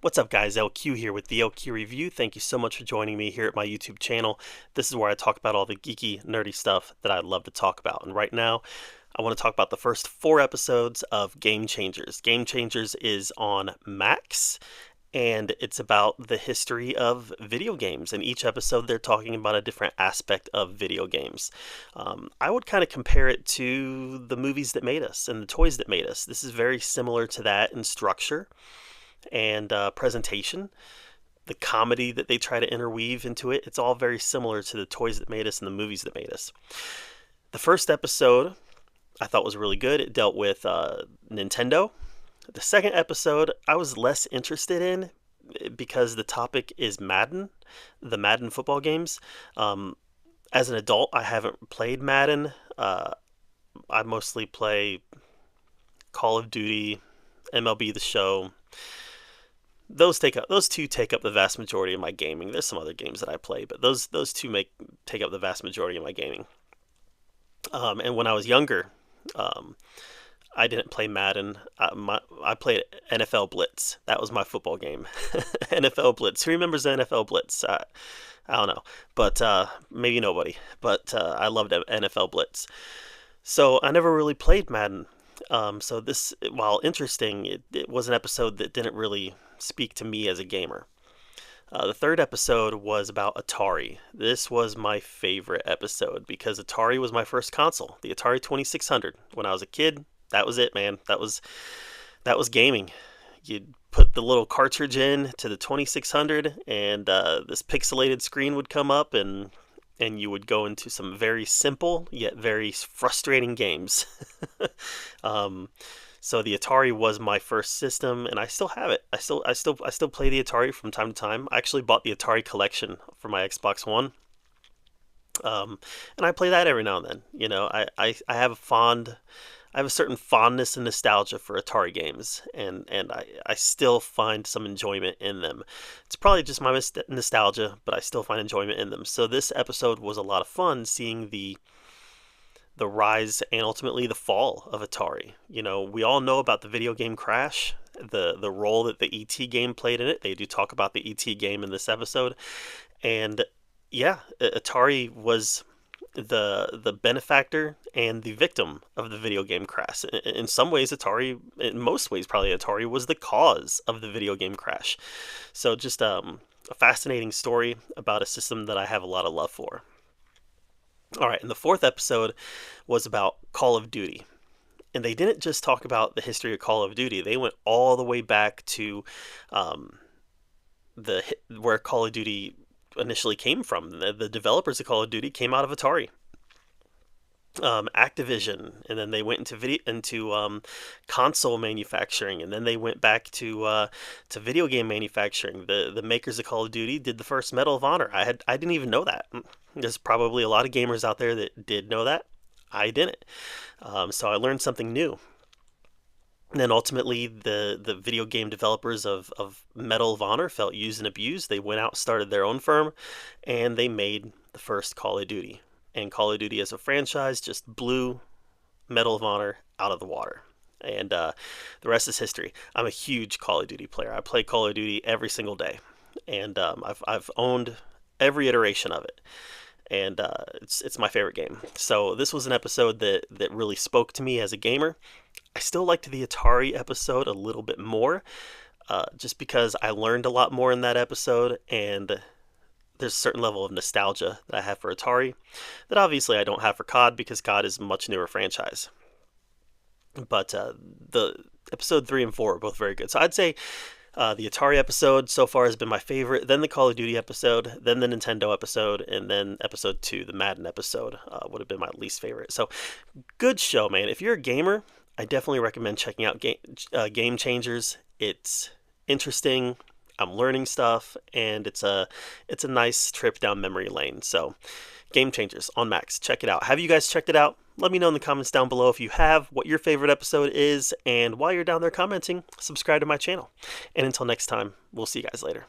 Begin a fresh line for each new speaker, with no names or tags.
What's up, guys? LQ here with the LQ Review. Thank you so much for joining me here at my YouTube channel. This is where I talk about all the geeky, nerdy stuff that I love to talk about. And right now, I want to talk about the first 4 episodes of Game Changers. Game Changers is on Max, and it's about the history of video games. In each episode, they're talking about a different aspect of video games. I would kind of compare it to the movies that made us and the toys that made us. This is very similar to that in structure and presentation. The comedy that they try to interweave into it, it's all very similar to the toys that made us and the movies that made us. The first episode I thought was really good. It dealt with Nintendo. The second episode I was less interested in because the topic is Madden, the Madden football games. As an adult, I haven't played Madden. I mostly play Call of Duty, MLB The Show. Those two take up the vast majority of my gaming. There's some other games that I play, but those two take up the vast majority of my gaming. And when I was younger, I didn't play Madden. I played NFL Blitz. That was my football game. NFL Blitz. Who remembers the NFL Blitz? I don't know, but maybe nobody. But I loved NFL Blitz. So I never really played Madden. So this, while interesting, it was an episode that didn't really speak to me as a gamer. The third episode was about Atari. This was my favorite episode because Atari was my first console, the Atari 2600. When I was a kid, that was it, man. That was gaming. You'd put the little cartridge in to the 2600, and this pixelated screen would come up, and you would go into some very simple yet very frustrating games. So the Atari was my first system, and I still have it. I still play the Atari from time to time. I actually bought the Atari collection for my Xbox One, and I play that every now and then. You know, I have a certain fondness and nostalgia for Atari games, and I still find some enjoyment in them. It's probably just my nostalgia, but I still find enjoyment in them. So this episode was a lot of fun, seeing the rise and ultimately the fall of Atari. You know, we all know about the video game crash, the role that the E.T. game played in it. They do talk about the E.T. game in this episode. And yeah, Atari was the benefactor and the victim of the video game crash. In some ways, Atari, in most ways probably, Atari was the cause of the video game crash. So just a fascinating story about a system that I have a lot of love for. All right, and the fourth episode was about Call of Duty. And they didn't just talk about the history of Call of Duty. They went all the way back to where Call of Duty initially came from. The developers of Call of Duty came out of Atari, Activision, and then they went into console manufacturing, and then they went back to video game manufacturing. The makers of Call of Duty did the first Medal of Honor. I didn't even know that. There's probably a lot of gamers out there that did know that. I didn't. So I learned something new. And then ultimately, the video game developers of Medal of Honor felt used and abused. They went out, started their own firm, and they made the first Call of Duty. And Call of Duty as a franchise just blew Medal of Honor out of the water. And the rest is history. I'm a huge Call of Duty player. I play Call of Duty every single day. And I've owned every iteration of it. And it's my favorite game. So this was an episode that really spoke to me as a gamer. I still liked the Atari episode a little bit more, just because I learned a lot more in that episode, and there's a certain level of nostalgia that I have for Atari that obviously I don't have for COD, because COD is a much newer franchise. But the episode 3 and 4 are both very good. So I'd say the Atari episode so far has been my favorite, then the Call of Duty episode, then the Nintendo episode, and then episode 2, the Madden episode, would have been my least favorite. So good show, man. If you're a gamer, I definitely recommend checking out Game Changers. It's interesting. I'm learning stuff, and it's a nice trip down memory lane. So Game Changers on Max. Check it out. Have you guys checked it out? Let me know in the comments down below if you have, what your favorite episode is, and while you're down there commenting, subscribe to my channel. And until next time, we'll see you guys later.